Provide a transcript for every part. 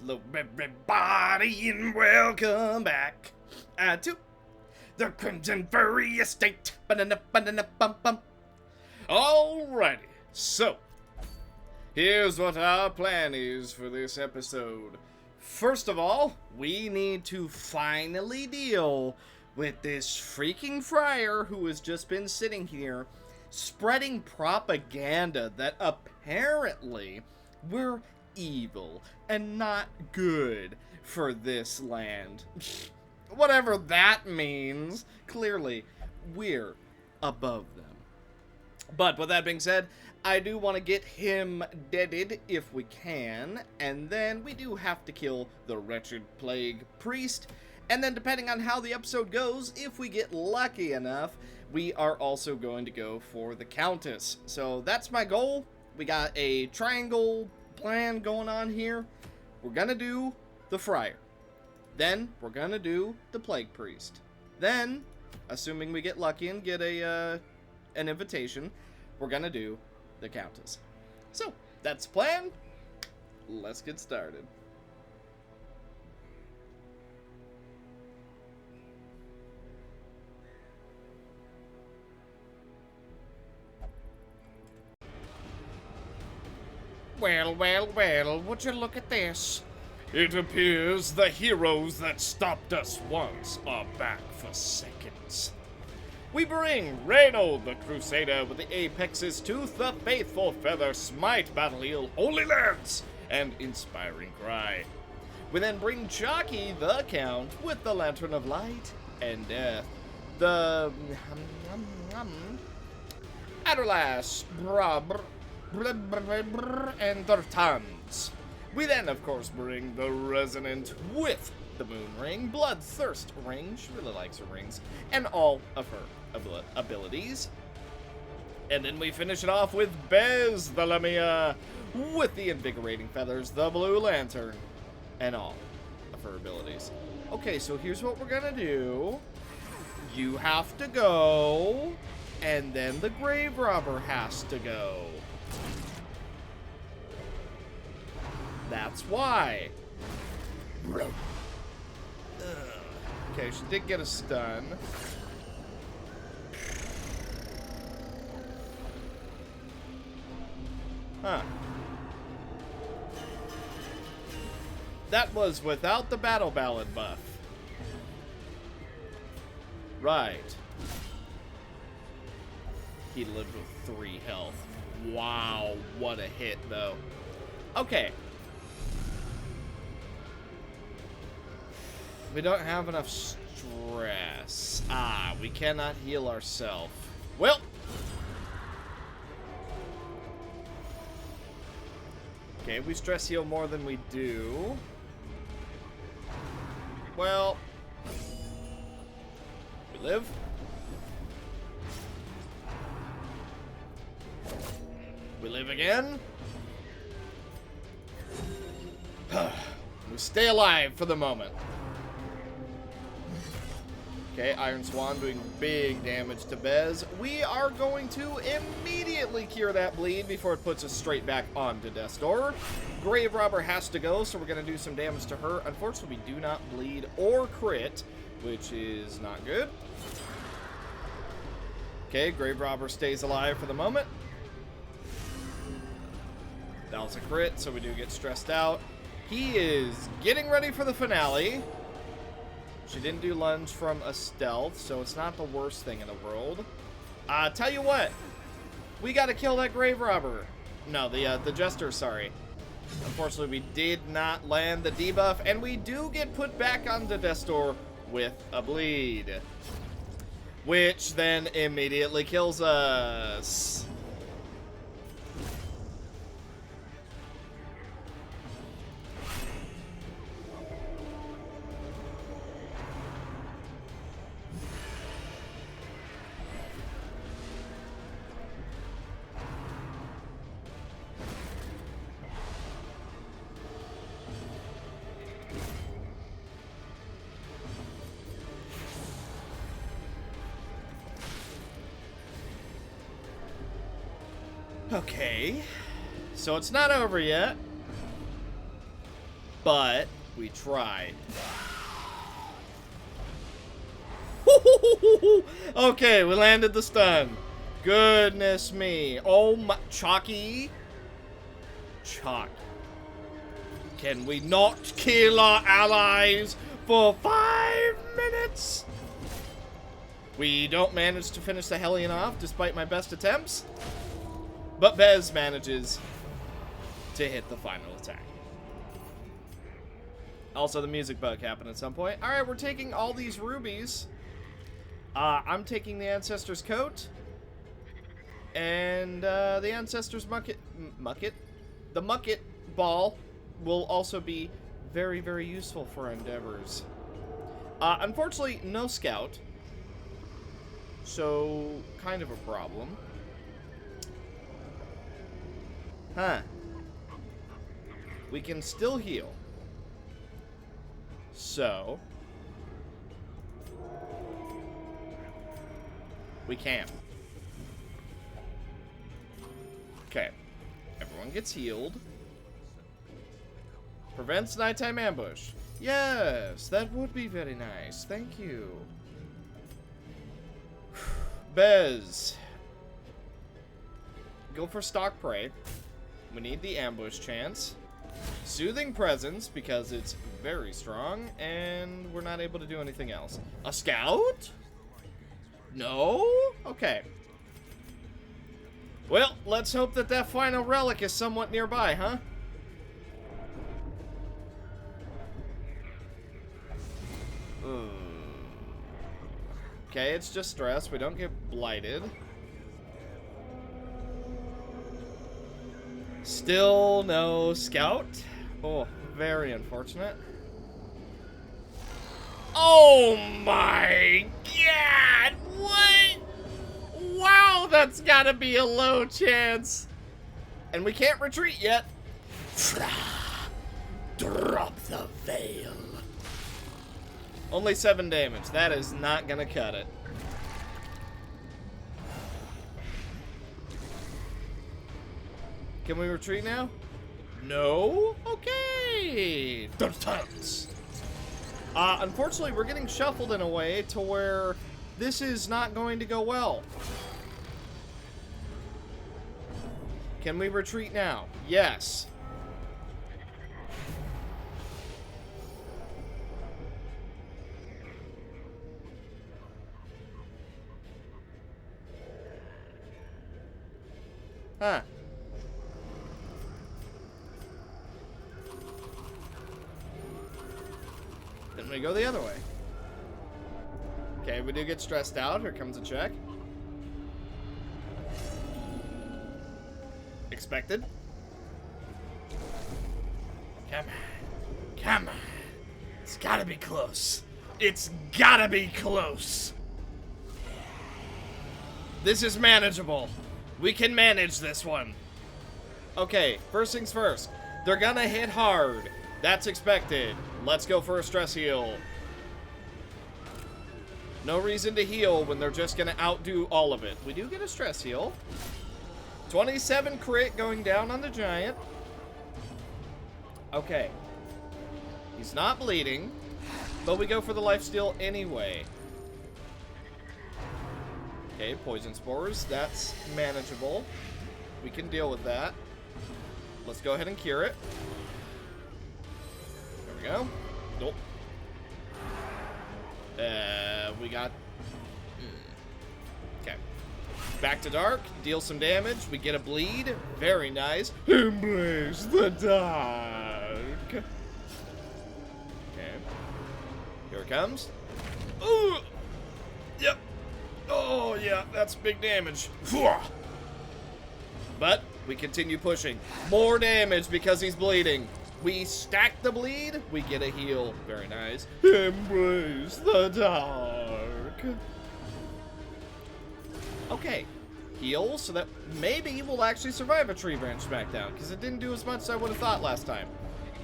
Hello, everybody, and welcome back to the Crimson Furry Estate. Alrighty, so here's what our plan is for this episode. First of all, we need to finally deal with this freaking Friar who has just been sitting here spreading propaganda that apparently we're evil and not good for this land. Whatever that means, clearly we're above them. But with that being said, I do want to get him deaded if we can, and then we do have to kill the wretched plague priest, and then depending on how the episode goes, if we get lucky enough, we are also going to go for the Countess. So that's my goal. We got a triangle plan going on here. We're gonna do the Friar. Then we're gonna do the plague priest. Then, assuming we get lucky and get an invitation, we're gonna do the Countess. So that's the plan. Let's get started. Well, would you look at this? It appears the heroes that stopped us once are back for seconds. We bring Reynold the Crusader with the Apex's Tooth, the Faithful Feather, Smite, Battle Heal, Holy Lance, and Inspiring Cry. We then bring Chalky the Count with the Lantern of Light and Death, the Aderlash, and Thurtans. We then, of course, bring the Resonant with the Moon Ring, Bloodthirst Ring, she really likes her rings, and all of her abilities. And then we finish it off with Bez the Lamia with the Invigorating Feathers, the Blue Lantern, and all of her abilities. Okay, so here's what we're gonna do. You have to go, and then the Grave Robber has to go. That's why. Okay, she did get a stun. Huh. That was without the Battle Ballad buff. Right. He lived with 3 health. Wow, what a hit, though. Okay. We don't have enough stress. We cannot heal ourselves. Well. Okay, we stress heal more than we do. Well. We live. We live again. We stay alive for the moment. Okay, Iron Swan doing big damage to Bez. We are going to immediately cure that bleed before it puts us straight back onto Death's Door. Grave Robber has to go, so we're going to do some damage to her. Unfortunately, we do not bleed or crit, which is not good. Okay, Grave Robber stays alive for the moment. That was a crit, so we do get stressed out. He is getting ready for the finale. She didn't do lunge from a stealth, so it's not the worst thing in the world. Tell you what. We gotta kill that Grave Robber. No, the Jester, sorry. Unfortunately, we did not land the debuff, and we do get put back onto Death's Door with a bleed. Which then immediately kills us. Okay, so it's not over yet, but we tried. Okay, we landed the stun. Goodness me. Oh my, Chalky. Chalky. Can we not kill our allies for 5 minutes? We don't manage to finish the Hellion off despite my best attempts. But Bez manages to hit the final attack. Also, the music bug happened at some point. Alright, we're taking all these rubies. I'm taking the Ancestor's Coat. And the Ancestor's The Mucket Ball will also be very, very useful for our endeavors. Unfortunately, no Scout. So, kind of a problem. Huh. We can still heal. So, we can. Okay. Everyone gets healed. Prevents nighttime ambush. Yes, that would be very nice. Thank you. Bez. Go for Stalk Prey. We need the ambush chance. Soothing Presence, because it's very strong, and we're not able to do anything else. A Scout? No? Okay. Well, let's hope that that final relic is somewhat nearby, huh? Okay, it's just stress. We don't get blighted. Still no Scout. Oh, very unfortunate. Oh my god! What? Wow, that's gotta be a low chance. And we can't retreat yet. Drop the veil. Only 7 damage. That is not gonna cut it. Can we retreat now? No? Okay. Unfortunately, we're getting shuffled in a way to where this is not going to go well. Can we retreat now? Yes. Huh. Then we go the other way. Okay, we do get stressed out. Here comes a check. Expected. Come on. Come on. It's gotta be close. It's gotta be close. This is manageable. We can manage this one. Okay, first things first. They're gonna hit hard. That's expected. Let's go for a stress heal. No reason to heal when they're just gonna outdo all of it. We do get a stress heal. 27 crit going down on the giant. Okay. He's not bleeding, but we go for the lifesteal anyway. Okay, poison spores. That's manageable. We can deal with that. Let's go ahead and cure it. There we go. Nope. We got... Okay. Back to dark. Deal some damage. We get a bleed. Very nice. Embrace the dark. Okay. Here it comes. Ooh! Yep. Oh, yeah, that's big damage. But we continue pushing. More damage because he's bleeding. We stack the bleed. We get a heal. Very nice. Embrace the dark. Okay. Heal so that maybe we'll actually survive a tree branch smackdown because it didn't do as much as I would have thought last time.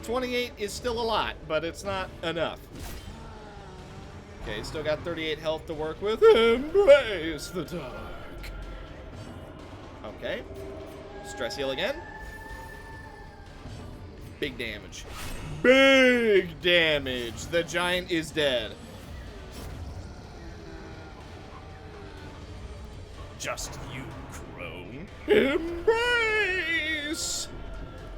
28 is still a lot, but it's not enough. Okay, still got 38 health to work with. Embrace the dark. Okay. Stress heal again. Big damage. Big damage. The giant is dead. Just you, crone. Embrace!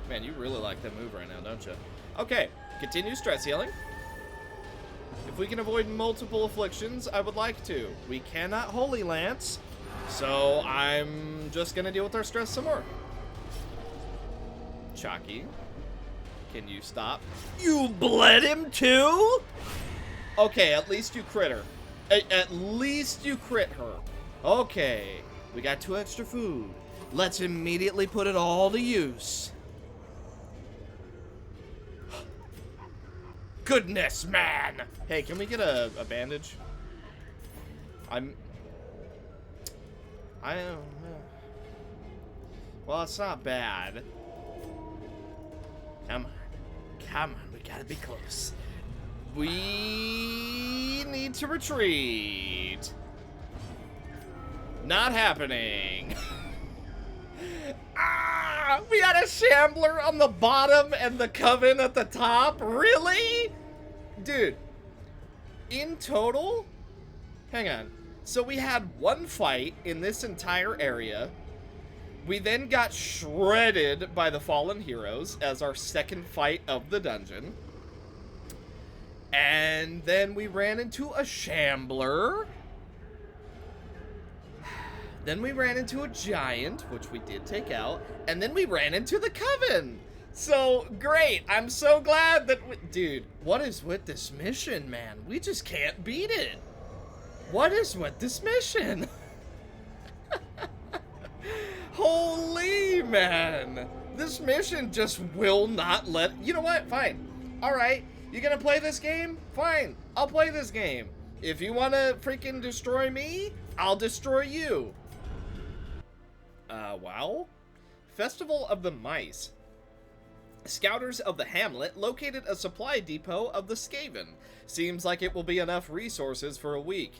Man, you really like that move right now, don't you? Okay, continue stress healing. If we can avoid multiple afflictions, I would like to. We cannot Holy Lance, so I'm just gonna deal with our stress some more. Chalky, can you stop? You bled him too? Okay, at least you crit her. At least you crit her. Okay, we got 2 extra food. Let's immediately put it all to use. Goodness, man! Hey, can we get a bandage? I don't know. Well, it's not bad. Come on. Come on, we gotta be close. We need to retreat. Not happening. Ah, we had a Shambler on the bottom and the Coven at the top? Really? Dude, in total, hang on. So we had 1 fight in this entire area. We then got shredded by the Fallen Heroes as our 2nd fight of the dungeon. And then we ran into a Shambler. Then we ran into a giant, which we did take out, and then we ran into the Coven. So, great. I'm so glad that dude, what is with this mission, man? We just can't beat it. What is with this mission? Holy man. This mission just will not let... You know what? Fine. Alright. You gonna play this game? Fine. I'll play this game. If you wanna freaking destroy me, I'll destroy you. Wow. Festival of the Mice. Scouters of the hamlet located a supply depot of the Skaven. Seems like it will be enough resources for a week.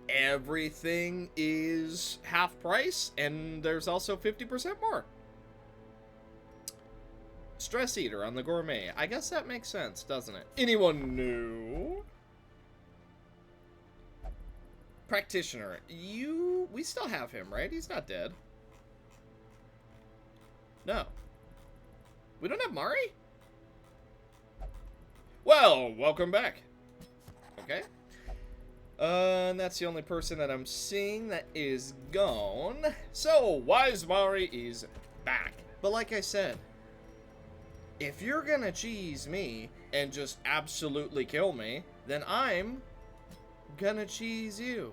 Everything is half price, and there's also 50% more. Stress Eater on the Gourmet. I guess that makes sense, doesn't it? Anyone new? Practitioner. We still have him, right? He's not dead. No. We don't have Mari? Well, welcome back. Okay. And that's the only person that I'm seeing that is gone. So, Wise Mari is back. But like I said, if you're gonna cheese me and just absolutely kill me, then I'm gonna cheese you.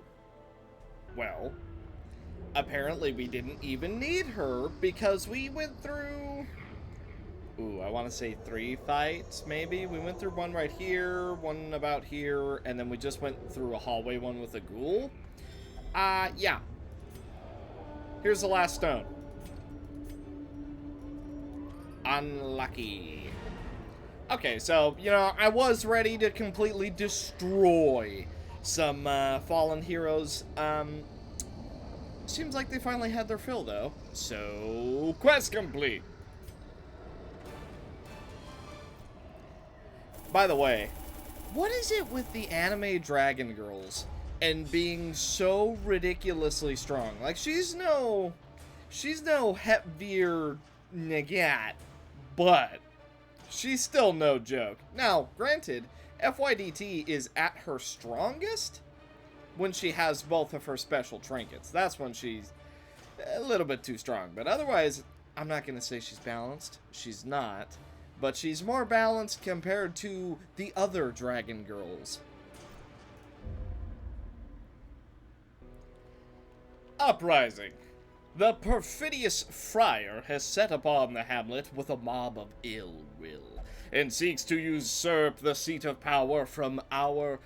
Well, apparently we didn't even need her because we went through... Ooh, I want to say 3 fights, maybe? We went through one right here, one about here, and then we just went through a hallway one with a ghoul. Yeah. Here's the last stone. Unlucky. Okay, so, you know, I was ready to completely destroy some fallen heroes. Seems like they finally had their fill, though. So, quest complete. By the way, what is it with the anime dragon girls and being so ridiculously strong? Like, she's no Hepvir Nagat, but she's still no joke. Now, granted, FYDT is at her strongest when she has both of her special trinkets. That's when she's a little bit too strong. But otherwise, I'm not going to say she's balanced. She's not. But she's more balanced compared to the other dragon girls. Uprising. The perfidious Friar has set upon the hamlet with a mob of ill will, and seeks to usurp the seat of power from our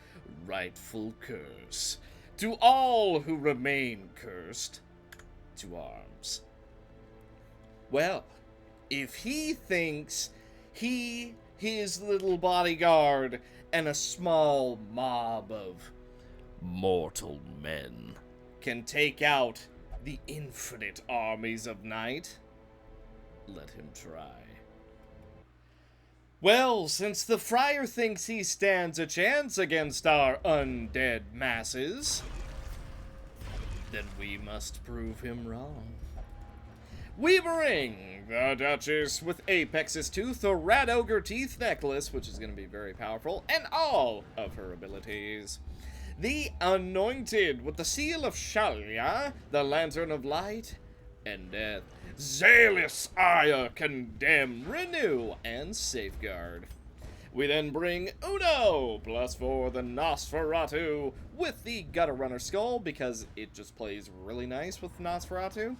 rightful curse. To all who remain cursed, to arms. Well, if he thinks he, his little bodyguard, and a small mob of mortal men can take out the infinite armies of night, let him try. Well, since the Friar thinks he stands a chance against our undead masses, then we must prove him wrong. We bring the Duchess with Apex's Tooth, a Rat Ogre Teeth necklace, which is going to be very powerful, and all of her abilities. The Anointed with the Seal of Shalia, the Lantern of Light and Death. Zealous Ire, Condemn, Renew, and Safeguard. We then bring Uno, +4 the Nosferatu, with the Gutter Runner Skull, because it just plays really nice with Nosferatu.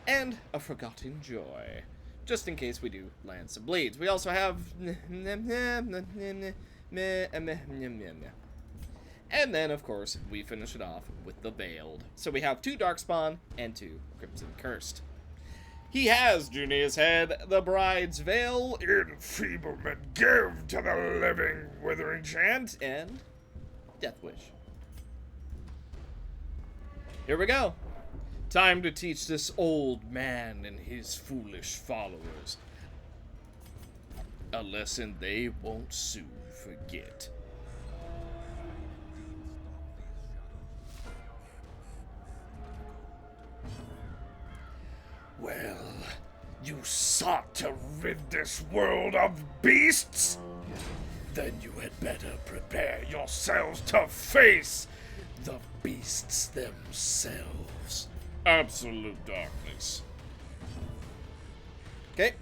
And a Forgotten Joy, just in case we do land some bleeds. We also have... And then, of course, we finish it off with the Veiled. So we have 2 Darkspawn and 2 Crimson Cursed. He has Junia's head, the Bride's Veil, Enfeeblement, Give to the Living, Withering Chant, and Death Wish. Here we go. Time to teach this old man and his foolish followers a lesson they won't soon forget. Well, you sought to rid this world of beasts? Then you had better prepare yourselves to face the beasts themselves. Absolute darkness. Okay.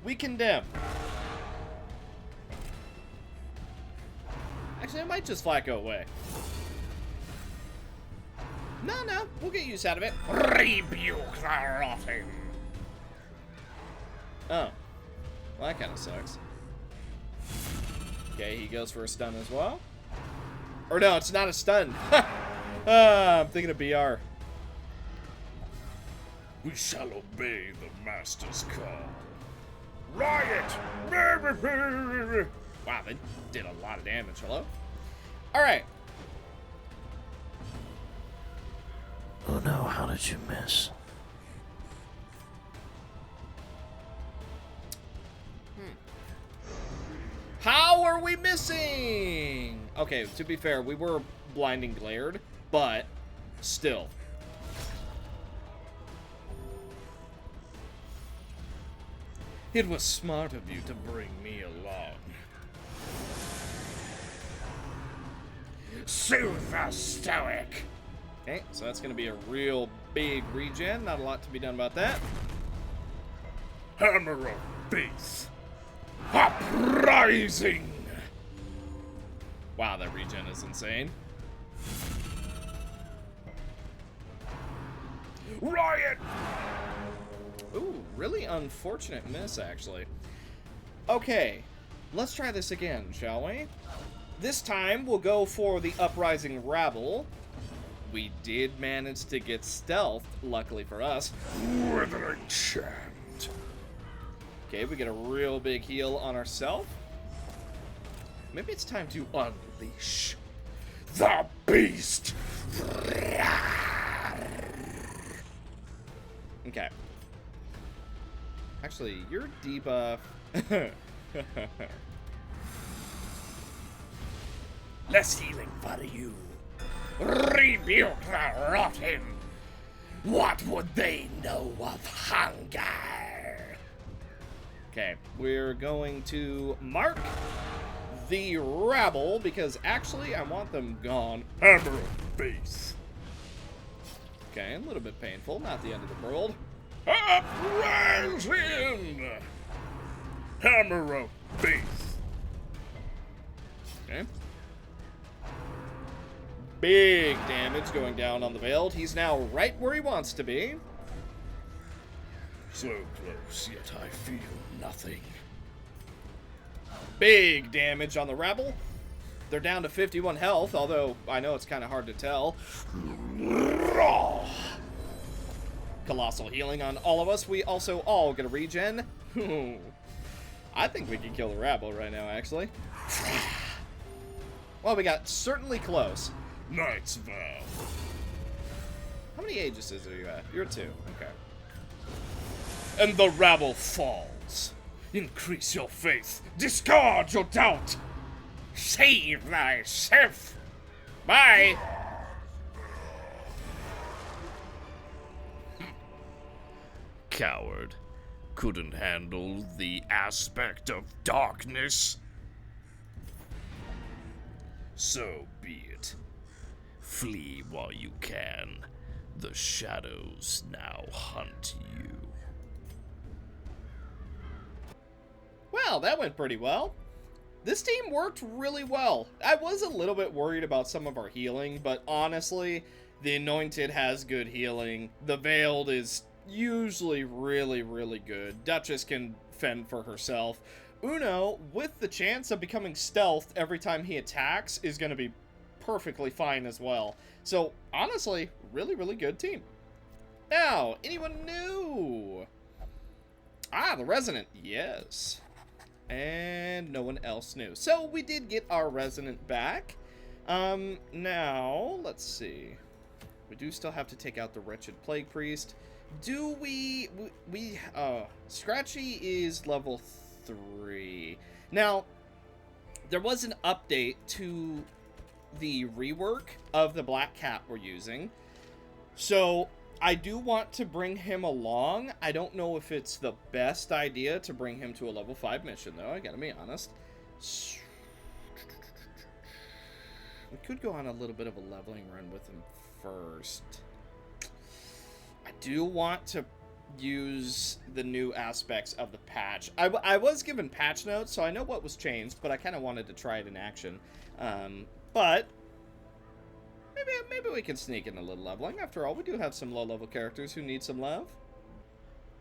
We condemn. Actually, I might just flat go away. No, we'll get use out of it. Rebuke the rotting. Oh. Well, that kind of sucks. Okay, he goes for a stun as well. Or no, it's not a stun. I'm thinking of BR. We shall obey the master's call. Riot! Wow, they did a lot of damage. Hello? Alright. Oh no, how did you miss? How are we missing? Okay, to be fair, we were blinding glared, but still. It was smart of you to bring me along. Super stoic. Okay, so that's going to be a real big regen. Not a lot to be done about that. Hammer of Faith. Uprising. Wow, that regen is insane. Riot. Ooh, really unfortunate miss, actually. Okay, let's try this again, shall we? This time, we'll go for the Uprising Rabble. We did manage to get stealth, luckily for us. Withering Chant. Okay, we get a real big heal on ourselves. Maybe it's time to unleash the beast. Okay. Actually, your debuff. Less healing for you. Rebuke the rotten. What would they know of hunger? Okay, we're going to mark the rabble because actually I want them gone. Hammer of Faith. Okay, a little bit painful, not the end of the world. Uprising! Hammer of Faith. Okay. Big damage going down on the Veiled. He's now right where he wants to be. So close, yet I feel nothing. Big damage on the Rabble. They're down to 51 health, although I know it's kind of hard to tell. Colossal healing on all of us. We also all get a regen. I think we can kill the Rabble right now, actually. Well, we got certainly close. Knight's Vow. How many Aegises are you at? You're at 2. Okay. And the Rabble falls. Increase your faith. Discard your doubt. Save thyself. Bye. Coward. Couldn't handle the aspect of darkness. So be it. Flee while you can. The shadows now hunt you. Well, that went pretty well. This team worked really well. I was a little bit worried about some of our healing, but honestly, the Anointed has good healing. The Veiled is usually really, really good. Duchess can fend for herself. Uno, with the chance of becoming stealthed every time he attacks, is going to be perfectly fine as well. So, honestly, really, really good team. Now, anyone new? Ah, the Resonant, yes. And no one else knew. So, we did get our Resonant back. Now, let's see. We do still have to take out the Wretched Plague Priest. Do we Scratchy is level 3. Now, there was an update to the rework of the Black Cat we're using. So, I do want to bring him along. I don't know if it's the best idea to bring him to a level 5 mission, though. I gotta be honest. We could go on a little bit of a leveling run with him first. I do want to use the new aspects of the patch. I was given patch notes, so I know what was changed, but I kind of wanted to try it in action. But maybe we can sneak in a little leveling. After all, we do have some low-level characters who need some love.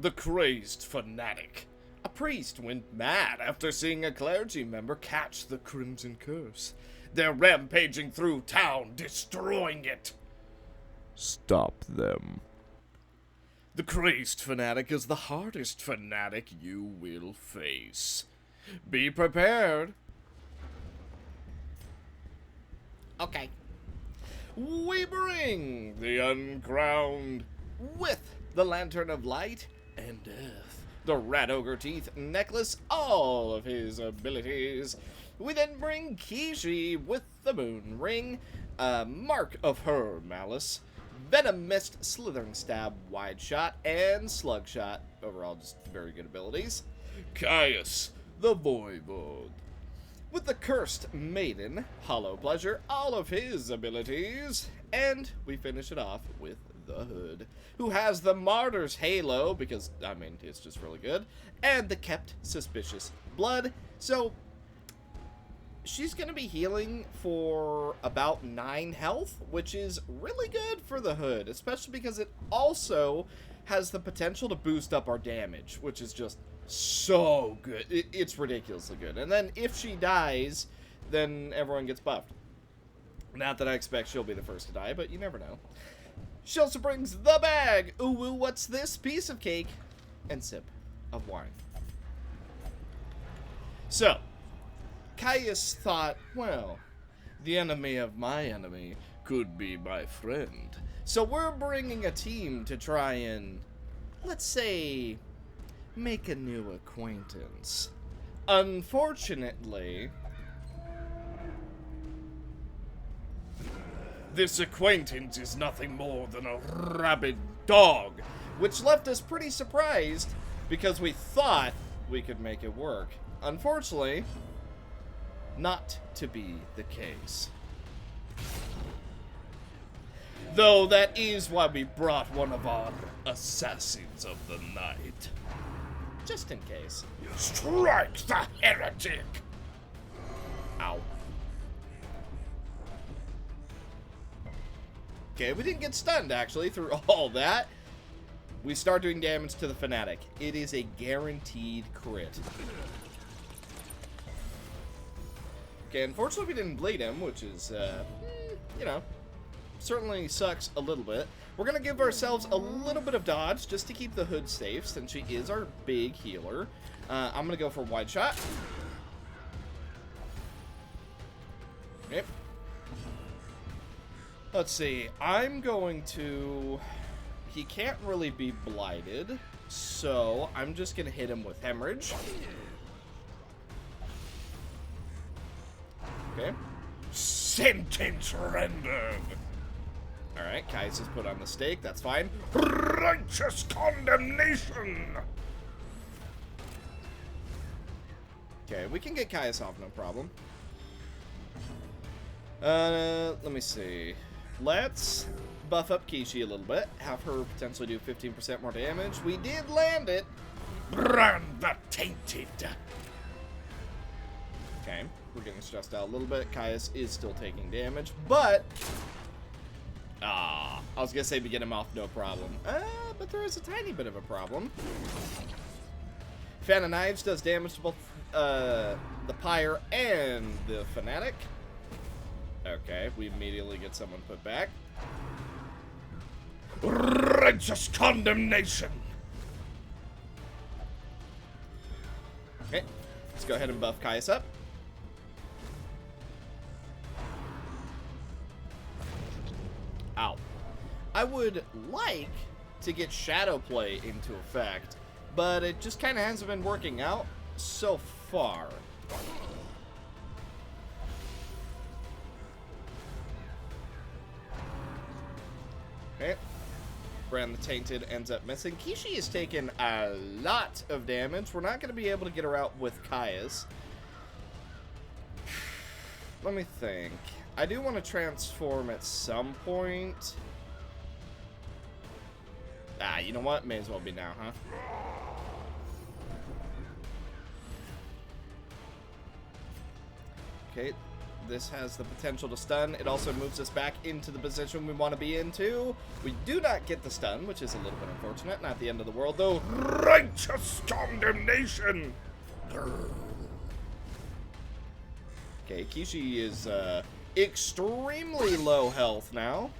The Crazed Fanatic. A priest went mad after seeing a clergy member catch the Crimson Curse. They're rampaging through town, destroying it. Stop them. The Crazed Fanatic is the hardest fanatic you will face. Be prepared. Okay. We bring the uncrowned with the Lantern of Light and Death, the Rat Ogre Teeth Necklace, all of his abilities. We then bring Kishi with the Moon Ring, Mark of Her Malice, Venom Mist, Slithering Stab, Wide Shot, and Slug Shot. Overall, just very good abilities. Caius, the Voivod, with the Cursed Maiden, Hollow Pleasure, all of his abilities. And we finish it off with the Hood, who has the Martyr's Halo, because, I mean, it's just really good, and the Kept Suspicious Blood. So, she's going to be healing for about 9 health, which is really good for the Hood, especially because it also has the potential to boost up our damage, which is just so good. It's ridiculously good. And then if she dies, then everyone gets buffed. Not that I expect she'll be the first to die, but you never know. She also brings the bag. Ooh, what's this? Piece of cake and sip of wine. So, Caius thought, well, the enemy of my enemy could be my friend. So we're bringing a team to try and, let's say, make a new acquaintance. Unfortunately, this acquaintance is nothing more than a rabid dog, which left us pretty surprised because we thought we could make it work. Unfortunately, not to be the case. Though that is why we brought one of our assassins of the night. Just in case. Strike the heretic! Ow. Okay, we didn't get stunned, actually, through all that. We start doing damage to the Fanatic. It is a guaranteed crit. Okay, unfortunately we didn't bleed him, which is, you know, certainly sucks a little bit. We're going to give ourselves a little bit of dodge just to keep the Hood safe, since she is our big healer. I'm going to go for Wide Shot. Yep. Let's see. I'm going to... He can't really be blighted. So, I'm just going to hit him with Hemorrhage. Okay. Sentence rendered. Alright, Caius is put on the stake. That's fine. Righteous condemnation. Okay, we can get Caius off, no problem. Let me see. Let's buff up Kishi a little bit. Have her potentially do 15% more damage. We did land it. Brand the tainted. Okay, we're getting stressed out a little bit. Caius is still taking damage, but... I was gonna say we get him off, no problem. But there is a tiny bit of a problem. Fan of Knives does damage to both the Pyre and the Fanatic. Okay, we immediately get someone put back. Righteous condemnation. Okay, let's go ahead and buff Caius up. Ow. I would like to get Shadow Play into effect, but it just kind of hasn't been working out so far. Okay. Brand the Tainted ends up missing. Kishi has taken a lot of damage. We're not going to be able to get her out with Caius. Let me think. I do want to transform at some point. You know what? May as well be now, huh? Okay, this has the potential to stun. It also moves us back into the position we want to be into. We do not get the stun, which is a little bit unfortunate. Not the end of the world, though. Righteous condemnation. Okay, Kishi is extremely low health now.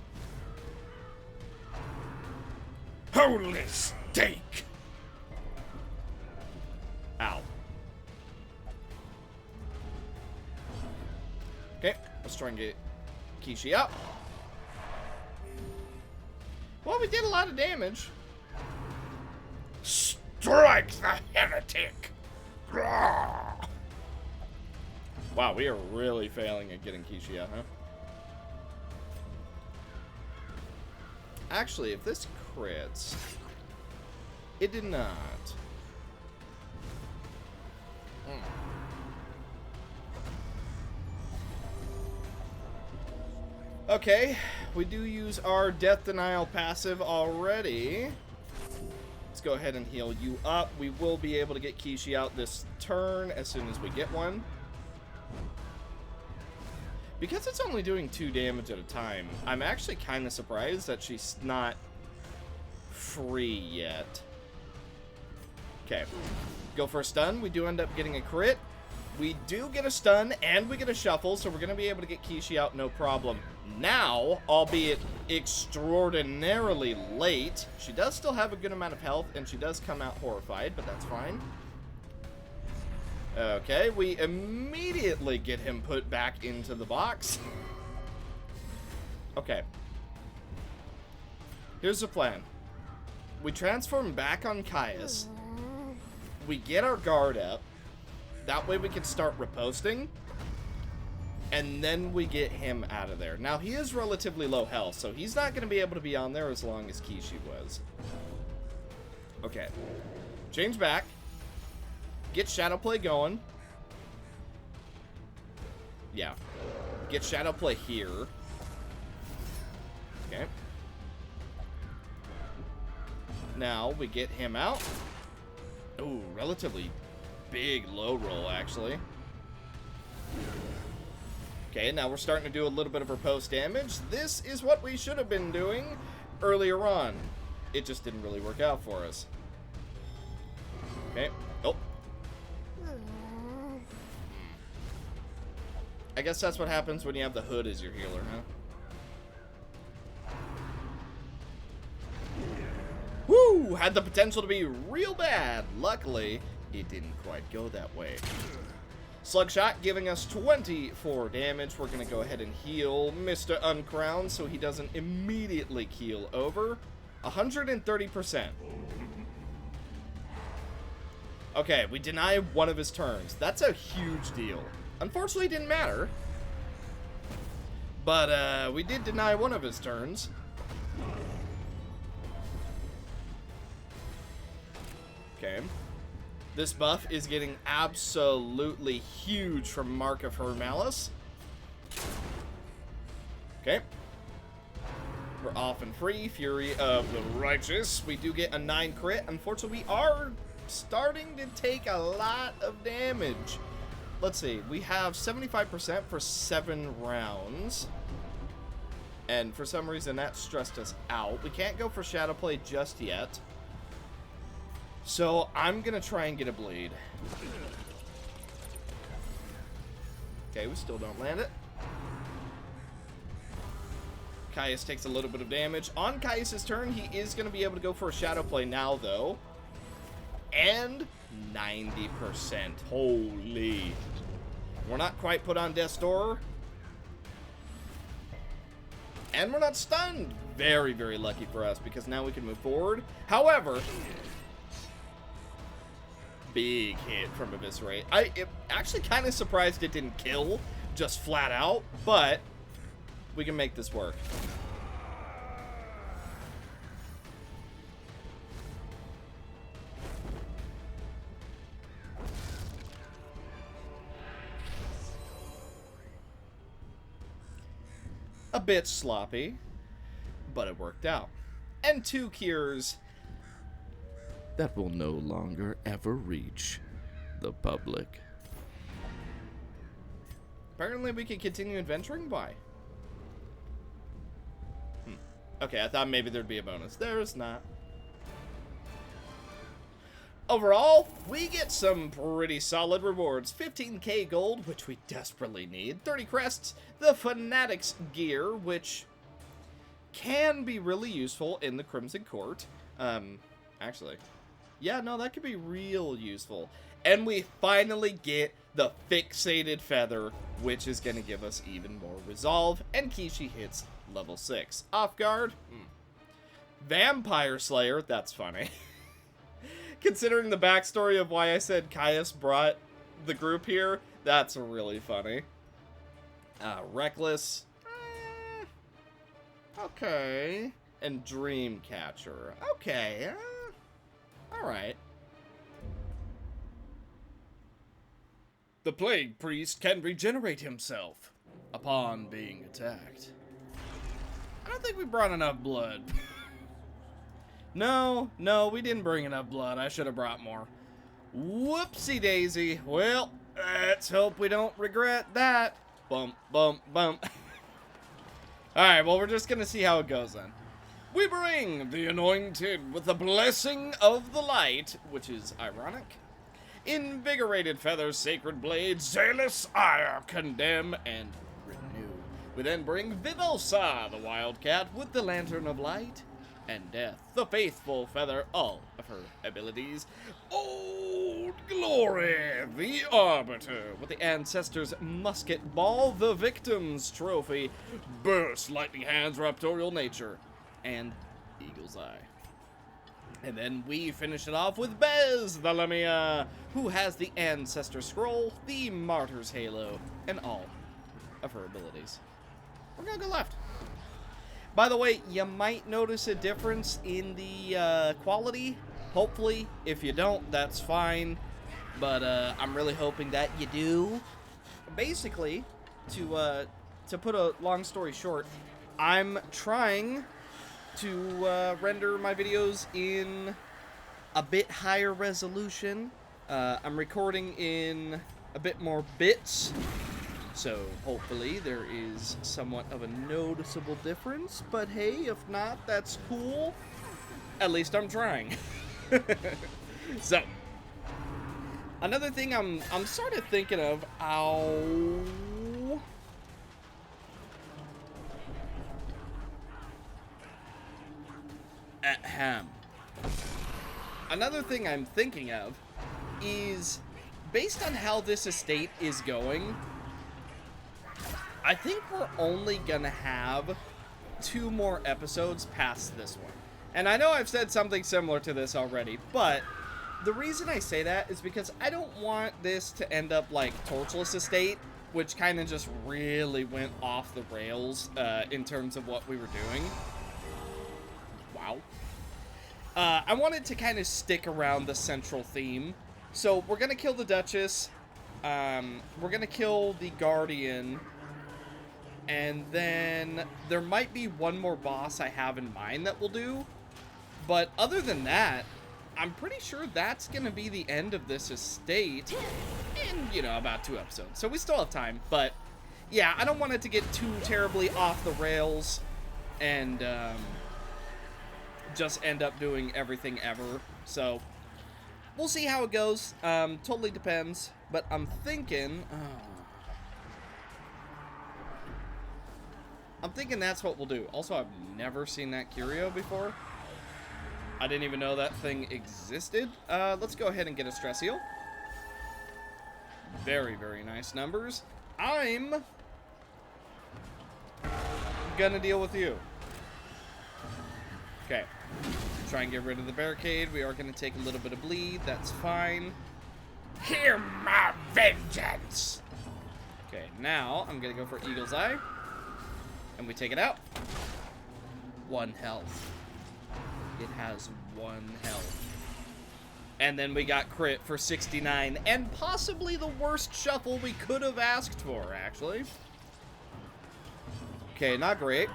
Holy steak. Ow. Okay, let's try and get Kishi up. Well, we did a lot of damage. Strike the heretic. Wow, we are really failing at getting Kishi out, huh? Actually, if this crits... It did not. Okay, we do use our Death Denial passive already. Let's go ahead and heal you up. We will be able to get Kishi out this turn as soon as we get one. Because it's only doing 2 damage at a time, I'm actually kind of surprised that she's not free yet. Okay, go for a stun. We do end up getting a crit. We do get a stun, and we get a shuffle, so we're going to be able to get Kishi out no problem. Now, albeit extraordinarily late, she does still have a good amount of health, and she does come out horrified, but that's fine. Okay, we immediately get him put back into the box. Okay. Here's the plan. We transform back on Caius. We get our guard up. That way we can start riposting. And then we get him out of there. Now, he is relatively low health, so he's not going to be able to be on there as long as Kishi was. Okay. Change back. Get Shadow Play going. Yeah. Get Shadow Play here. Okay. Now we get him out. Ooh, relatively big low roll, actually. Okay, now we're starting to do a little bit of riposte damage. This is what we should have been doing earlier on. It just didn't really work out for us. Okay. Oh. I guess that's what happens when you have the hood as your healer, huh? Woo! Had the potential to be real bad. Luckily, it didn't quite go that way. Slugshot giving us 24 damage. We're going to go ahead and heal Mr. Uncrowned so he doesn't immediately keel over. 130%. Okay, we deny one of his turns. That's a huge deal. Unfortunately, it didn't matter. But, we did deny one of his turns. Okay. This buff is getting absolutely huge from Mark of Her Malice. Okay. We're off and free. Fury of the Righteous. We do get a 9 crit. Unfortunately, we are starting to take a lot of damage. Let's see. We have 75% for 7 rounds. And for some reason, that stressed us out. We can't go for Shadow Play just yet. So, I'm going to try and get a bleed. Okay, we still don't land it. Caius takes a little bit of damage. On Caius' turn, he is going to be able to go for a Shadow Play now, though. And 90%. Holy. We're not quite put on Death's Door. And we're not stunned. Very, very lucky for us, because now we can move forward. However, big hit from Eviscerate. I'm actually kind of surprised it didn't kill, just flat out, but we can make this work. A bit sloppy, but it worked out. And 2 cures that will no longer ever reach the public. Apparently we can continue adventuring by. Okay, I thought maybe there'd be a bonus. There is not. Overall, we get some pretty solid rewards. 15k gold, which we desperately need. 30 crests, the Fanatic's gear, which can be really useful in the Crimson Court. Actually, yeah, no, that could be real useful. And we finally get the Fixated Feather, which is going to give us even more resolve. And Kishi hits level 6. Off guard? Vampire Slayer, that's funny. Considering the backstory of why I said Caius brought the group here, that's really funny. Reckless. Okay. And Dreamcatcher. Okay. Alright. The Plague Priest can regenerate himself upon being attacked. I don't think we brought enough blood. No, we didn't bring enough blood. I should have brought more. Whoopsie daisy. Well, let's hope we don't regret that. Bump, bump, bump. Alright, well, we're just gonna see how it goes then. We bring the Anointed with the Blessing of the Light, which is ironic. Invigorated Feathers, Sacred Blade, Zealous Ire, Condemn, and Renew. We then bring Vivosa, the Wildcat, with the Lantern of Light and Death, the Faithful Feather, all of her abilities. Old Glory, the Arbiter, with the Ancestors' Musket Ball, the Victim's Trophy, Burst, Lightning Hands, Raptorial Nature, and Eagle's Eye. And then we finish it off with Bez, the Lamia, who has the Ancestor Scroll, the Martyr's Halo, and all of her abilities. We're gonna go left. By the way, you might notice a difference in the quality. Hopefully, if you don't, that's fine. But I'm really hoping that you do. Basically, to put a long story short, I'm trying to render my videos in a bit higher resolution. I'm recording in a bit more bits. So, hopefully, there is somewhat of a noticeable difference, but hey, if not, that's cool. At least I'm trying. So, another thing I'm sort of thinking of, Ahem. Another thing I'm thinking of is, based on how this estate is going, I think we're only gonna have 2 more episodes past this one. And I know I've said something similar to this already, but the reason I say that is because I don't want this to end up like Torchless Estate, which kind of just really went off the rails in terms of what we were doing. Wow. I wanted to kind of stick around the central theme. So we're going to kill the Duchess. We're going to kill the Guardian. And then there might be one more boss I have in mind that we'll do. But other than that, I'm pretty sure that's going to be the end of this estate in, you know, about 2 episodes. So we still have time. But, yeah, I don't want it to get too terribly off the rails and just end up doing everything ever. So we'll see how it goes. Totally depends. But I'm thinking... I'm thinking that's what we'll do. Also, I've never seen that curio before. I didn't even know that thing existed. Let's go ahead and get a stress heal. Very, very nice numbers. I'm gonna deal with you. Okay. Try and get rid of the barricade. We are gonna take a little bit of bleed. That's fine. Hear my vengeance! Okay, now I'm gonna go for Eagle's Eye. And we take it out. 1 health. It has 1 health. And then we got crit for 69. And possibly the worst shuffle we could have asked for, actually. Okay, not great.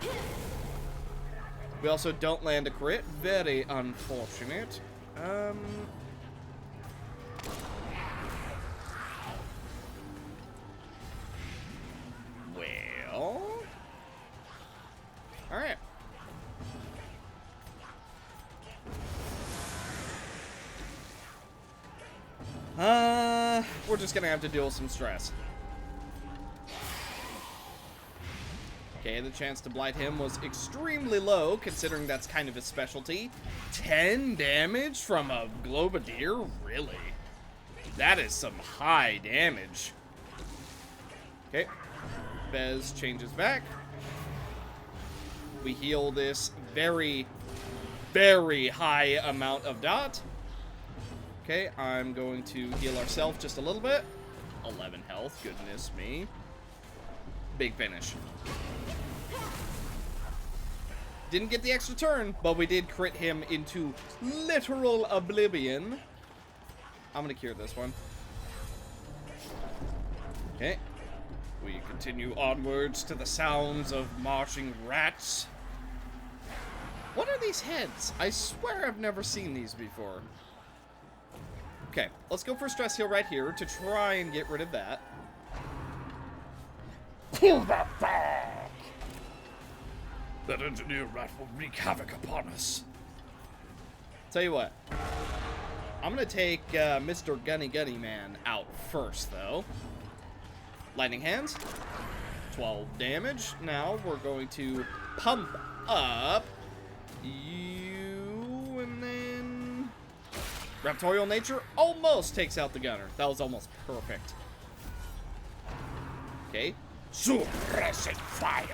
We also don't land a crit. Very unfortunate. Well... Alright. We're just gonna have to deal with some stress. Okay, the chance to blight him was extremely low, considering that's kind of his specialty. 10 damage from a Globadier? Really? That is some high damage. Okay. Bez changes back. We heal this very, very high amount of dot. Okay, I'm going to heal ourselves just a little bit. 11 health, goodness me. Big finish. Didn't get the extra turn, but we did crit him into literal oblivion. I'm gonna cure this one. Okay. We continue onwards to the sounds of marching rats. What are these heads? I swear I've never seen these before. Okay, let's go for a stress heal right here to try and get rid of that. Kill that thing! That engineer rat will wreak havoc upon us. Tell you what. I'm gonna take Mr. Gunny Gunny Man out first, though. Lightning Hands. 12 damage. Now we're going to pump up you, and then Raptorial Nature almost takes out the gunner. That was almost perfect. Okay. Suppressing fire!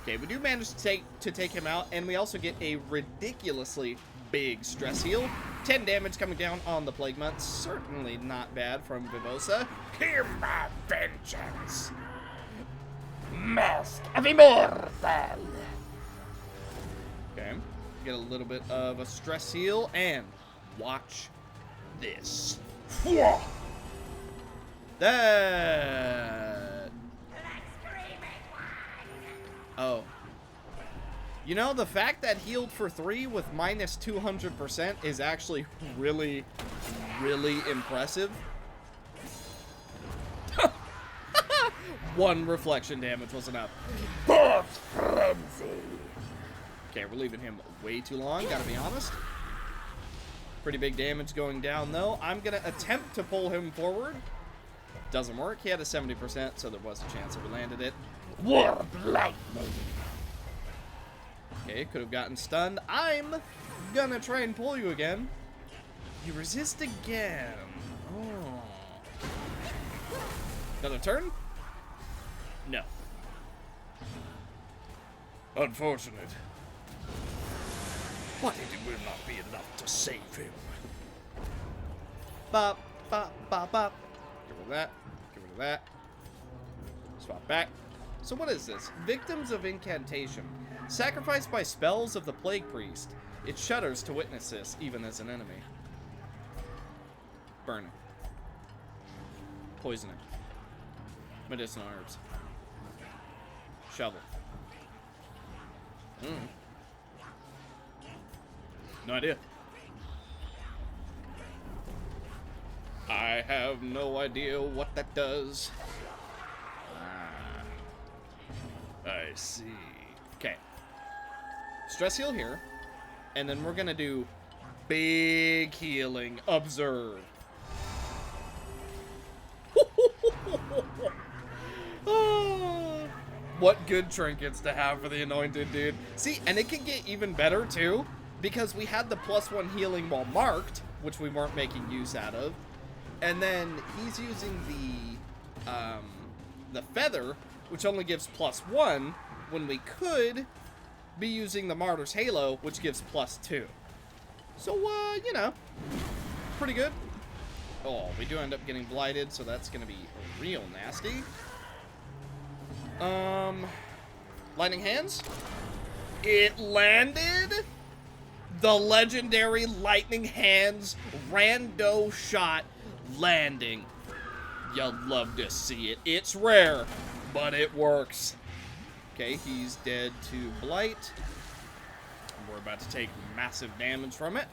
Okay, we do manage to take him out, and we also get a ridiculously big stress heal. 10 damage coming down on the Plague Month. Certainly not bad from Vivosa. Hear my vengeance! Mask of Immortal! Okay. Get a little bit of a stress heal, and watch this. That... Oh. You know, the fact that healed for 3 with minus 200% is actually really, really impressive. 1 reflection damage was enough. Blood frenzy! Okay, we're leaving him way too long, gotta be honest. Pretty big damage going down, though. I'm gonna attempt to pull him forward. Doesn't work. He had a 70%, so there was a chance that we landed it. Warp lightning! Okay, could have gotten stunned. I'm gonna try and pull you again. You resist again. Oh. Another turn? No. Unfortunate. But it will not be enough to save him. bop, bop, bop, bop. Get rid of that. Get rid of that. Swap back. So what is this? Victims of incantation. Sacrificed by spells of the plague priest. It shudders to witness this, even as an enemy. Burning. Poisoning. Medicinal herbs. Shovel. No idea. I have no idea what that does. I see. Okay. Stress heal here. And then we're gonna do big healing. Observe. What good trinkets to have for the anointed, dude. See, and it can get even better too, because we had the +1 healing while marked, which we weren't making use out of. And then he's using the feather, which only gives +1, when we could be using the Martyr's Halo, which gives +2. So, you know, pretty good. Oh, we do end up getting blighted, so that's gonna be real nasty. Lightning Hands. It landed. The legendary Lightning Hands rando shot landing. You'll love to see it. It's rare, but it works. Okay, he's dead to blight. We're about to take massive damage from it.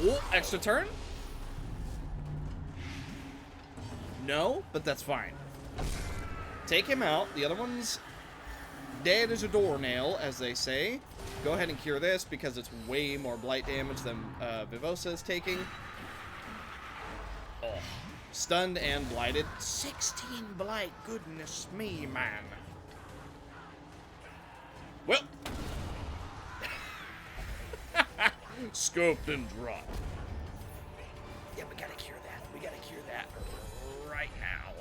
Oh, extra turn. No, but that's fine. Take him out. The other one's dead as a doornail, as they say. Go ahead and cure this because it's way more blight damage than Vivosa is taking. Oh, stunned and blighted. 16 blight, goodness me, man. Well, Scoped and dropped. Yeah, we gotta cure that. We gotta cure that right now.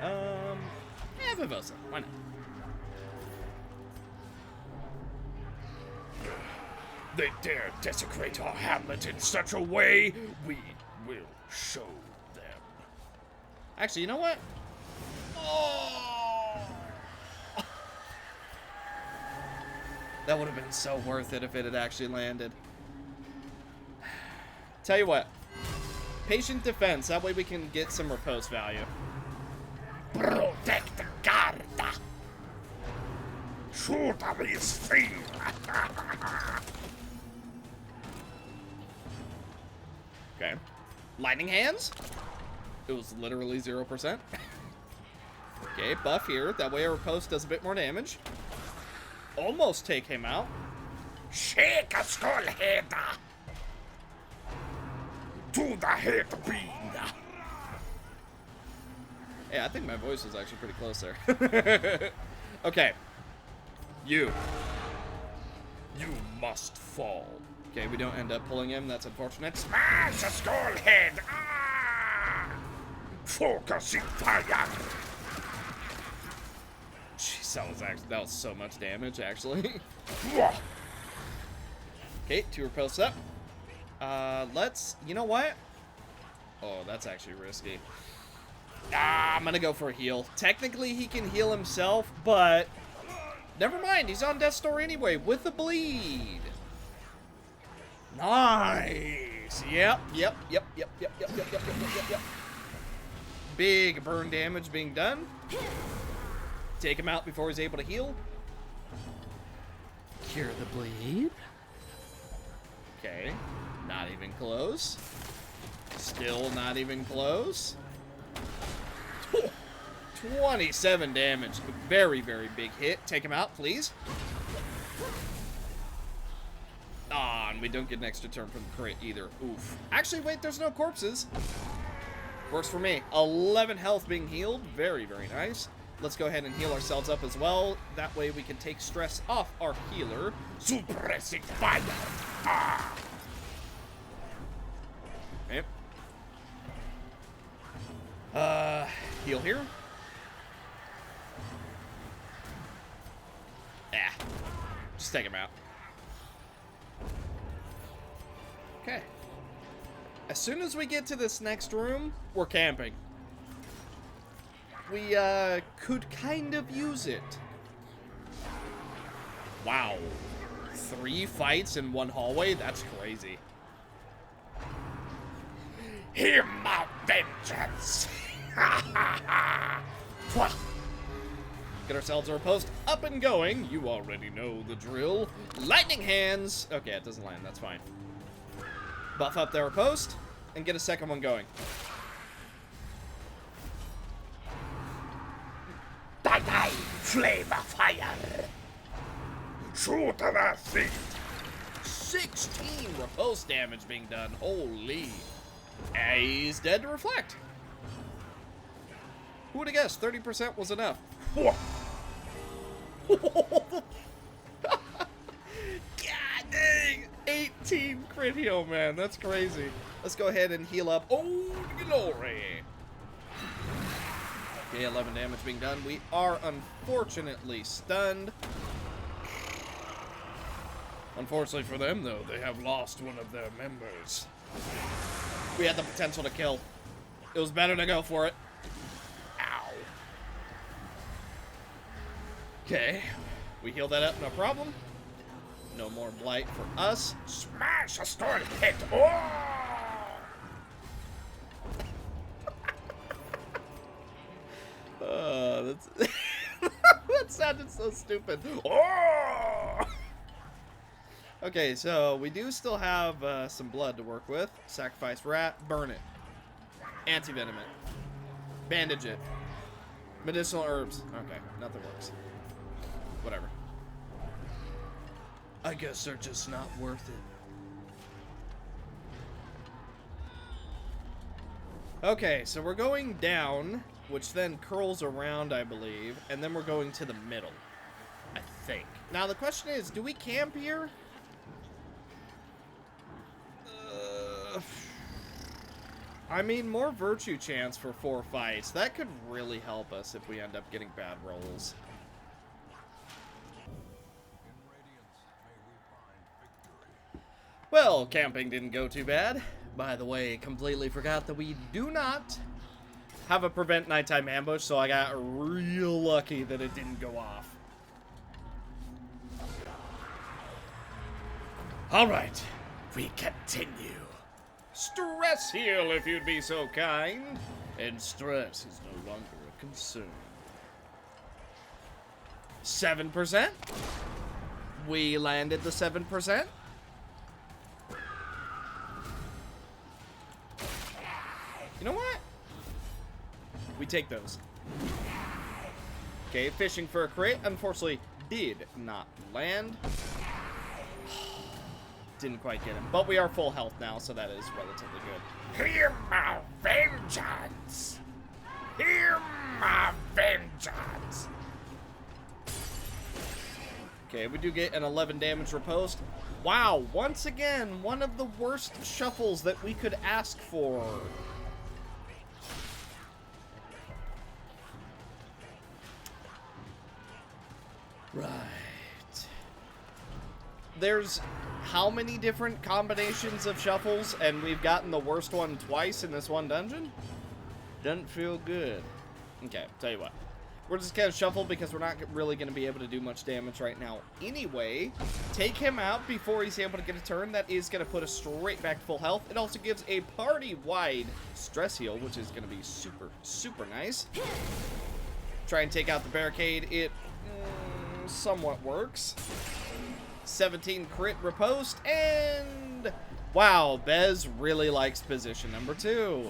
yeah, Vivosa. Why not? They dare desecrate our hamlet in such a way, we will show them. Actually, you know what? Oh! That would have been so worth it if it had actually landed. Tell you what. Patient defense. That way we can get some repose value. Protect Garda. Shoot at his feet. Okay. Lightning Hands. It was literally 0%. Okay, buff here. That way our repose does a bit more damage. Almost take him out. Shake a skull head. To the head beam. Yeah, I think my voice is actually pretty close there. Okay. You must fall. Okay, we don't end up pulling him. That's unfortunate. Smash a skull head. Ah! Focusing fire. Jeez, that was so much damage, actually. Okay, 2 repulse up. You know what? Oh, that's actually risky. I'm gonna go for a heal. Technically, he can heal himself, but never mind. He's on death's door anyway with the bleed. Nice. Yep. Big burn damage being done. Take him out before he's able to heal. Cure the bleed. Okay. Not even close. Still not even close. 27 damage. Very, very big hit. Take him out, please. Ah, and we don't get an extra turn from the crit either. Oof. Actually, wait, there's no corpses. Works for me. 11 health being healed. Very, very nice. Let's go ahead and heal ourselves up as well. That way we can take stress off our healer. Suppressing fire. Ah! Yep. Heal here. Yeah. Just take him out. Okay. As soon as we get to this next room, we're camping. We, could kind of use it. Wow. 3 fights in one hallway? That's crazy. Hear my vengeance! Get ourselves a riposte up and going. You already know the drill. Lightning hands. Okay, it doesn't land. That's fine. Buff up their riposte and get a second one going. Die, flame of fire! Shoot to their feet! 16 riposte damage being done. Holy. He's dead to reflect. Who would have guessed 30% was enough? Whoa. God dang! 18 crit heal, man. That's crazy. Let's go ahead and heal up. Oh, glory! Okay, 11 damage being done. We are unfortunately stunned. Unfortunately for them, though, they have lost one of their members. We had the potential to kill. It was better to go for it. Ow. Okay. We healed that up, no problem. No more blight for us. Smash a storm pit! Oh! That's that sounded so stupid. Oh! Okay, so we do still have some blood to work with. Sacrifice rat, burn it. Anti-venom it. Bandage it. Medicinal herbs. Okay, nothing works. Whatever. I guess they're just not worth it. Okay, so we're going down, which then curls around, I believe, and then we're going to the middle, I think. Now the question is, do we camp here? I mean, more virtue chance for 4 fights. That could really help us if we end up getting bad rolls. Well, camping didn't go too bad. By the way, completely forgot that we do not have a prevent nighttime ambush, so I got real lucky that it didn't go off. Alright, we continue. Stress heal, if you'd be so kind. And stress is no longer a concern. 7%. We landed the 7%. You know what? We take those. Okay, fishing for a crit. Unfortunately, did not land. Didn't quite get him. But we are full health now, so that is relatively good. Hear my vengeance! Hear my vengeance! Okay, we do get an 11 damage riposte. Wow, once again, one of the worst shuffles that we could ask for. Right. There's how many different combinations of shuffles, and we've gotten the worst one twice in this one dungeon? Doesn't feel good. Okay, tell you what. We're just gonna shuffle because we're not really gonna be able to do much damage right now. Anyway, take him out before he's able to get a turn. That is gonna put us straight back to full health. It also gives a party-wide stress heal, which is gonna be super, super nice. Try and take out the barricade. It somewhat works. 17 crit riposte, and wow, Bez really likes position number 2.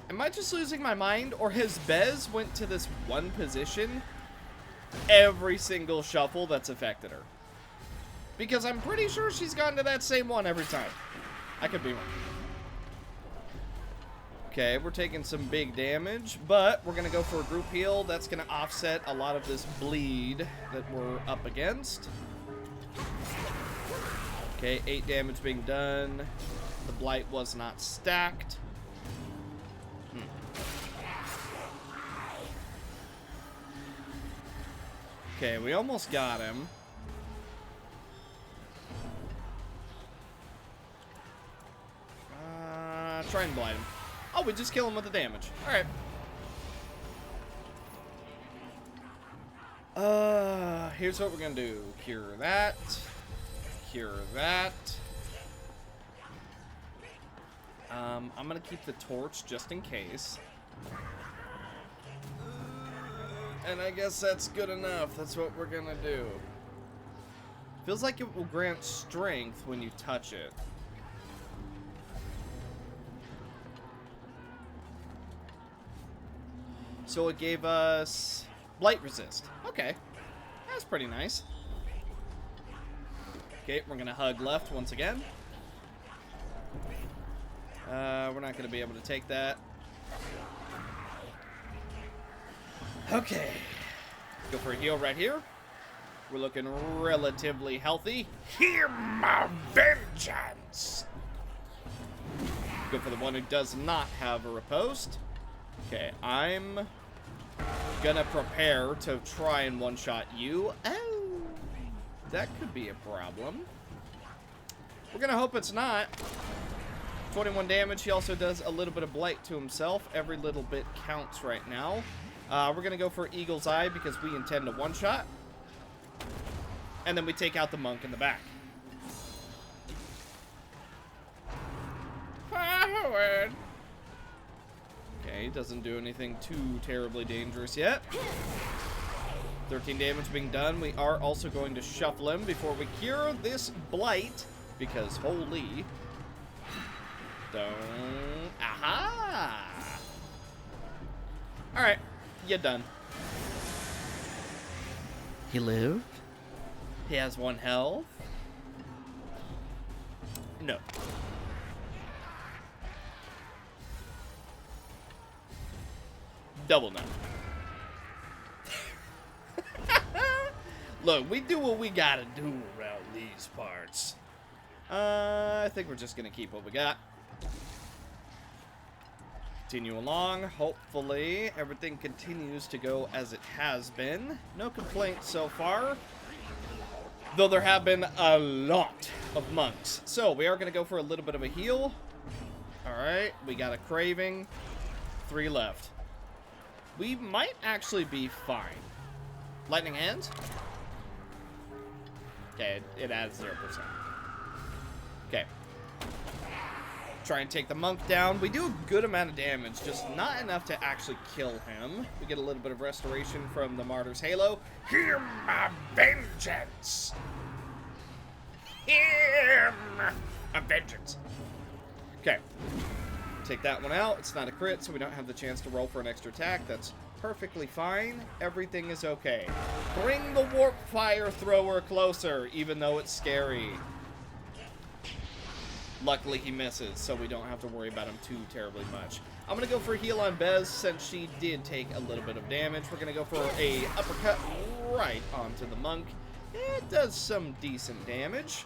Am I just losing my mind, or has Bez went to this one position every single shuffle that's affected her? Because I'm pretty sure she's gone to that same one every time. I could be wrong. Okay, we're taking some big damage, but we're gonna go for a group heal. That's gonna offset a lot of this bleed that we're up against. Okay, 8 damage being done. The blight was not stacked. Okay, we almost got him. try and blight him. Oh, we just kill him with the damage. Alright. Here's what we're gonna do. Cure that. Cure that. I'm gonna keep the torch just in case. And I guess that's good enough. That's what we're gonna do. Feels like it will grant strength when you touch it. So it gave us blight resist. Okay. That's pretty nice. Okay, we're gonna hug left once again. We're not gonna be able to take that. Okay. Go for a heal right here. We're looking relatively healthy. Hear my vengeance! Go for the one who does not have a riposte. Okay, I'm gonna prepare to try and one-shot you. Oh, that could be a problem. We're gonna hope it's not. 21 damage. He also does a little bit of blight to himself. Every little bit counts right now. We're gonna go for Eagle's Eye because we intend to one-shot. And then we take out the monk in the back. Forward! Okay, doesn't do anything too terribly dangerous yet. 13 damage being done. We are also going to shuffle him before we cure this blight. Because holy... Don't... Aha! Alright, you're done. He lived? He has 1 health? No. Double no. Look, we do what we gotta do around these parts. I think we're just gonna keep what we got. Continue along. Hopefully, everything continues to go as it has been. No complaints so far. Though there have been a lot of monks. So, we are gonna go for a little bit of a heal. Alright, we got a craving. 3 left. We might actually be fine. Lightning Hands? Okay, it adds 0%. Okay. Try and take the monk down. We do a good amount of damage, just not enough to actually kill him. We get a little bit of restoration from the Martyr's Halo. Hear my vengeance! Hear my vengeance! Okay. Take that one out. It's not a crit, so we don't have the chance to roll for an extra attack. That's perfectly fine. Everything is okay. Bring the warp fire thrower closer, even though it's scary. Luckily, he misses, so we don't have to worry about him too terribly much. I'm going to go for a heal on Bez, since she did take a little bit of damage. We're going to go for a uppercut right onto the monk. It does some decent damage.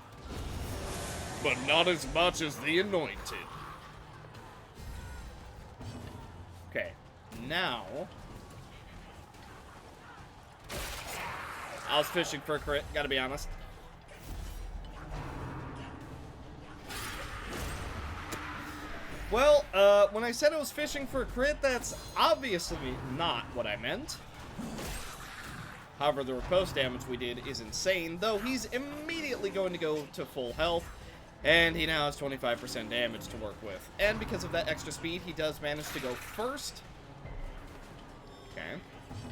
But not as much as the anointed. Okay, now... I was fishing for a crit, gotta be honest. Well, when I said I was fishing for a crit, that's obviously not what I meant. However, the riposte damage we did is insane, though he's immediately going to go to full health, and he now has 25% damage to work with. And because of that extra speed, he does manage to go first. Okay,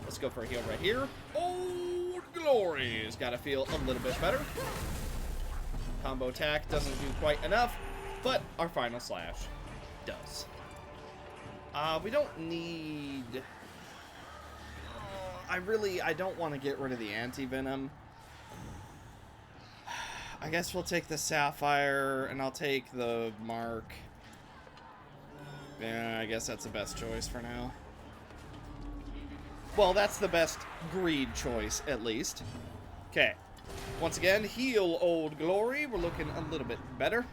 let's go for a heal right here. Old Glory has got to feel a little bit better. Combo attack doesn't do quite enough, but our final slash does. We don't need... I don't want to get rid of the anti-venom. I guess we'll take the Sapphire, and I'll take the Mark. Yeah, I guess that's the best choice for now. Well, that's the best greed choice, at least. Okay. Once again, heal Old Glory. We're looking a little bit better.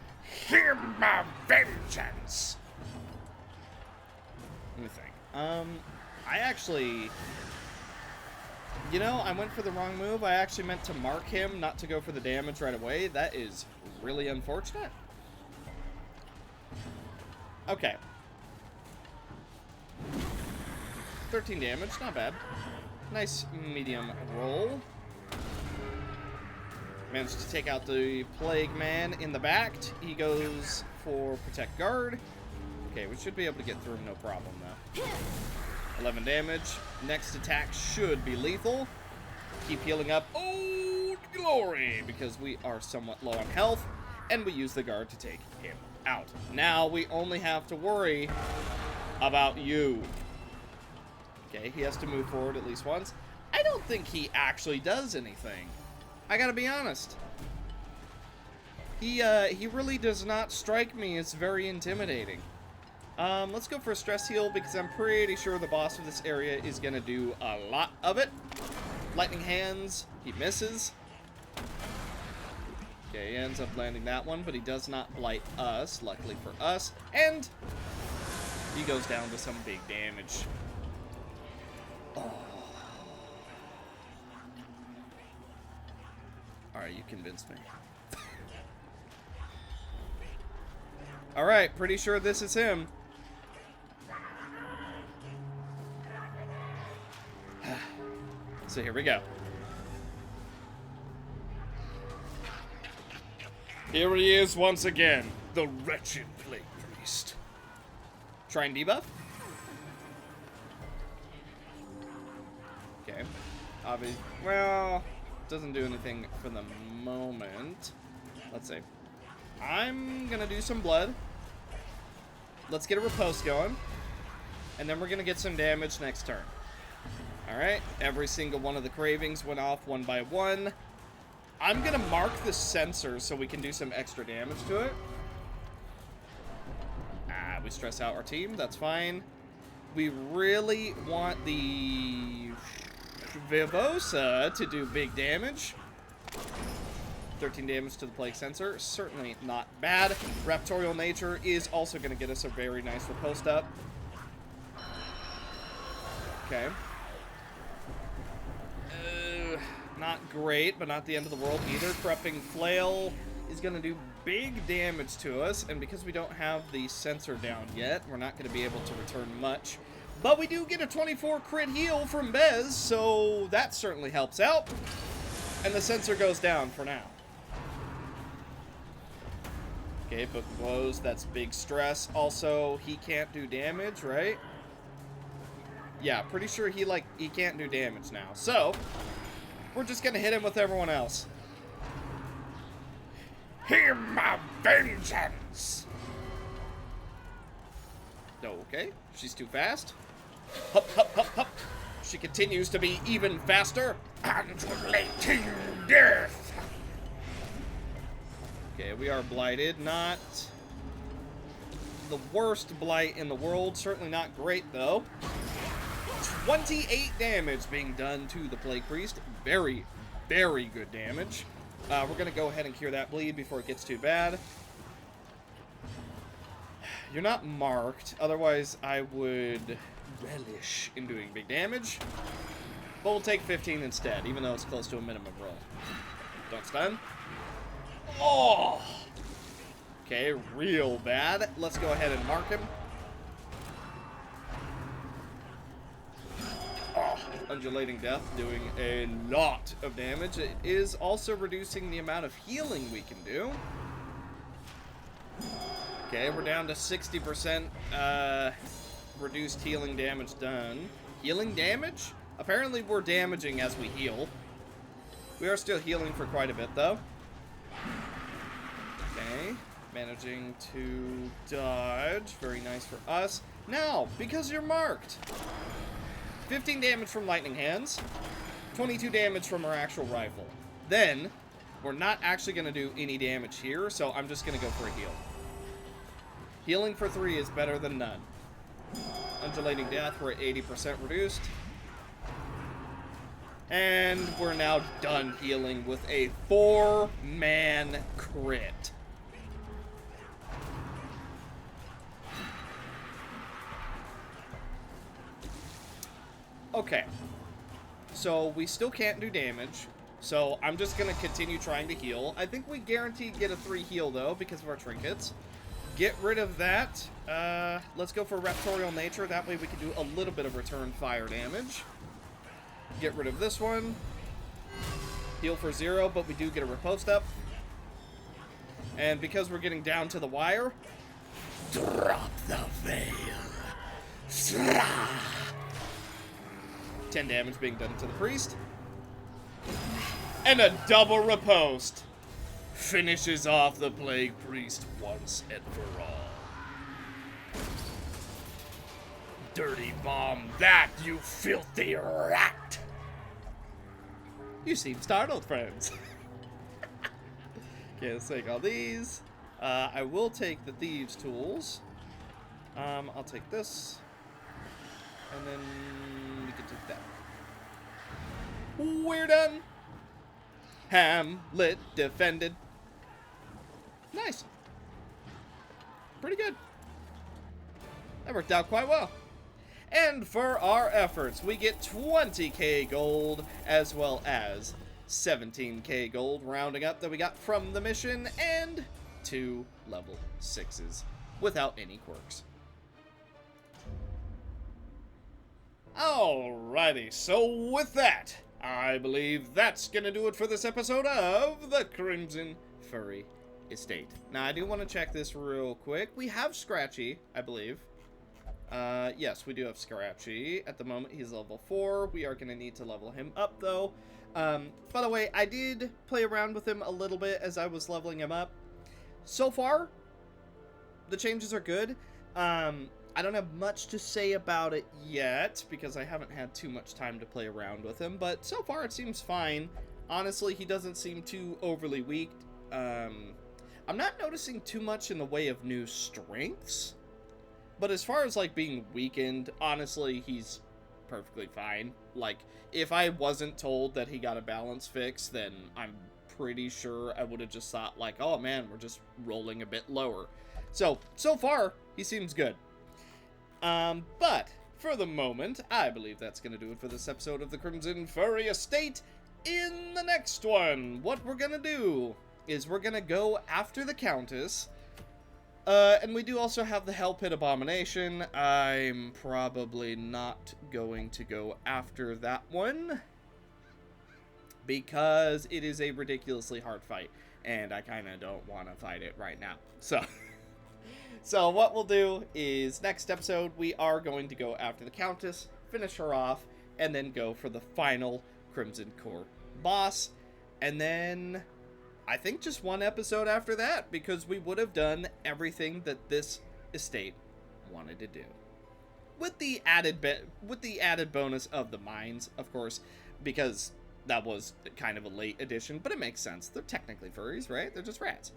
Hear my vengeance! Let me think. I actually... You know, I went for the wrong move. I actually meant to mark him, not to go for the damage right away. That is really unfortunate. Okay. 13 damage, not bad. Nice medium roll. Managed to take out the Plague Man in the back. He goes for Protect Guard. Okay, we should be able to get through him, no problem, though. 11 damage. Next attack should be lethal. Keep healing up. Oh, glory! Because we are somewhat low on health, and we use the guard to take him out. Now we only have to worry about you. Okay, he has to move forward at least once. I don't think he actually does anything. I gotta be honest. He really does not strike me as very intimidating. Let's go for a stress heal because I'm pretty sure the boss of this area is gonna do a lot of it. Lightning hands, he misses. Okay, he ends up landing that one, but he does not blight us, luckily for us. And he goes down to some big damage. Oh. Alright, you convinced me. Alright, pretty sure this is him. So here we go. Here he is once again, the wretched Plague Priest. Try and debuff. Okay. Obviously, well, doesn't do anything for the moment. Let's see. I'm gonna do some blood. Let's get a riposte going. And then we're gonna get some damage next turn. Alright, every single one of the cravings went off one by one. I'm gonna mark the sensor so we can do some extra damage to it. We stress out our team, that's fine. We really want the Vivosa to do big damage. 13 damage to the plague sensor, certainly not bad. Raptorial nature is also gonna get us a very nice riposte up. Okay. Not great, but not the end of the world either. Corrupting Flail is going to do big damage to us, and because we don't have the sensor down yet, we're not going to be able to return much. But we do get a 24 crit heal from Bez, so that certainly helps out. And the sensor goes down for now. Okay, Book of Woes, that's big stress. Also, he can't do damage, right? Yeah, pretty sure he can't do damage now. So we're just gonna hit him with everyone else. Hear my vengeance! Okay, she's too fast. Hup, hup, hup, hup. She continues to be even faster. Undulating death! Okay, we are blighted. Not the worst blight in the world. Certainly not great, though. 28 damage being done to the Plague Priest. Very, very good damage. We're going to go ahead and cure that bleed before it gets too bad. You're not marked. Otherwise, I would relish in doing big damage. But we'll take 15 instead, even though it's close to a minimum roll. Don't stun. Oh! Okay, real bad. Let's go ahead and mark him. Undulating Death doing a lot of damage. It is also reducing the amount of healing we can do. Okay, we're down to 60% reduced healing damage done. Healing damage? Apparently we're damaging as we heal. We are still healing for quite a bit, though. Okay, managing to dodge. Very nice for us. Now, because you're marked, 15 damage from lightning hands, 22 damage from our actual rifle. Then, we're not actually going to do any damage here, so I'm just going to go for a heal. Healing for 3 is better than none. Undulating Death, we're at 80% reduced. And we're now done healing with a 4-man crit. Okay, so we still can't do damage, so I'm just going to continue trying to heal. I think we guaranteed get a 3 heal, though, because of our trinkets. get rid of that. Let's go for Raptorial Nature. That way we can do a little bit of return fire damage. Get rid of this one. Heal for 0, but we do get a riposte up. And because we're getting down to the wire, Drop the veil. 10 damage being done to the priest. And a double riposte finishes off the Plague Priest once and for all. Dirty bomb that, you filthy rat! You seem startled, friends. Okay, let's take all these. I will take the Thieves' Tools. I'll take this. And then we can take that. We're done. Hamlet defended. Nice. Pretty good. That worked out quite well. And for our efforts, we get 20k gold as well as 17k gold, rounding up, that we got from the mission, and 2 level 6s without any quirks. Alrighty, so with that, I believe that's gonna do it for this episode of the Crimson Furry Estate. Now, I do want to check this real quick. We have Scratchy, I believe. Yes, we do have Scratchy. At the moment, he's level 4. We are gonna need to level him up, though. By the way, I did play around with him a little bit as I was leveling him up. So far, the changes are good. I don't have much to say about it yet, because I haven't had too much time to play around with him, but so far it seems fine. Honestly, he doesn't seem too overly weak. I'm not noticing too much in the way of new strengths, but as far as, like, being weakened, honestly, he's perfectly fine. Like, if I wasn't told that he got a balance fix, then I'm pretty sure I would have just thought, like, oh man, we're just rolling a bit lower. So far, he seems good. But for the moment, I believe that's going to do it for this episode of the Crimson Furry Estate. In the next one, what we're going to do is we're going to go after the Countess. And we do also have the Hell Pit Abomination. I'm probably not going to go after that one, because it is a ridiculously hard fight, and I kind of don't want to fight it right now. So what we'll do is, next episode, we are going to go after the Countess, finish her off, and then go for the final Crimson Core boss. And then I think just one episode after that, because we would have done everything that this estate wanted to do. With the added bonus of the mines, of course, because that was kind of a late addition, but it makes sense. They're technically furries, right? They're just rats.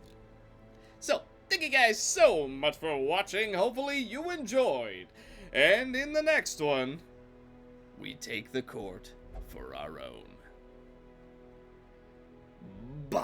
So, thank you guys so much for watching. Hopefully you enjoyed. And in the next one, we take the court for our own. Bye.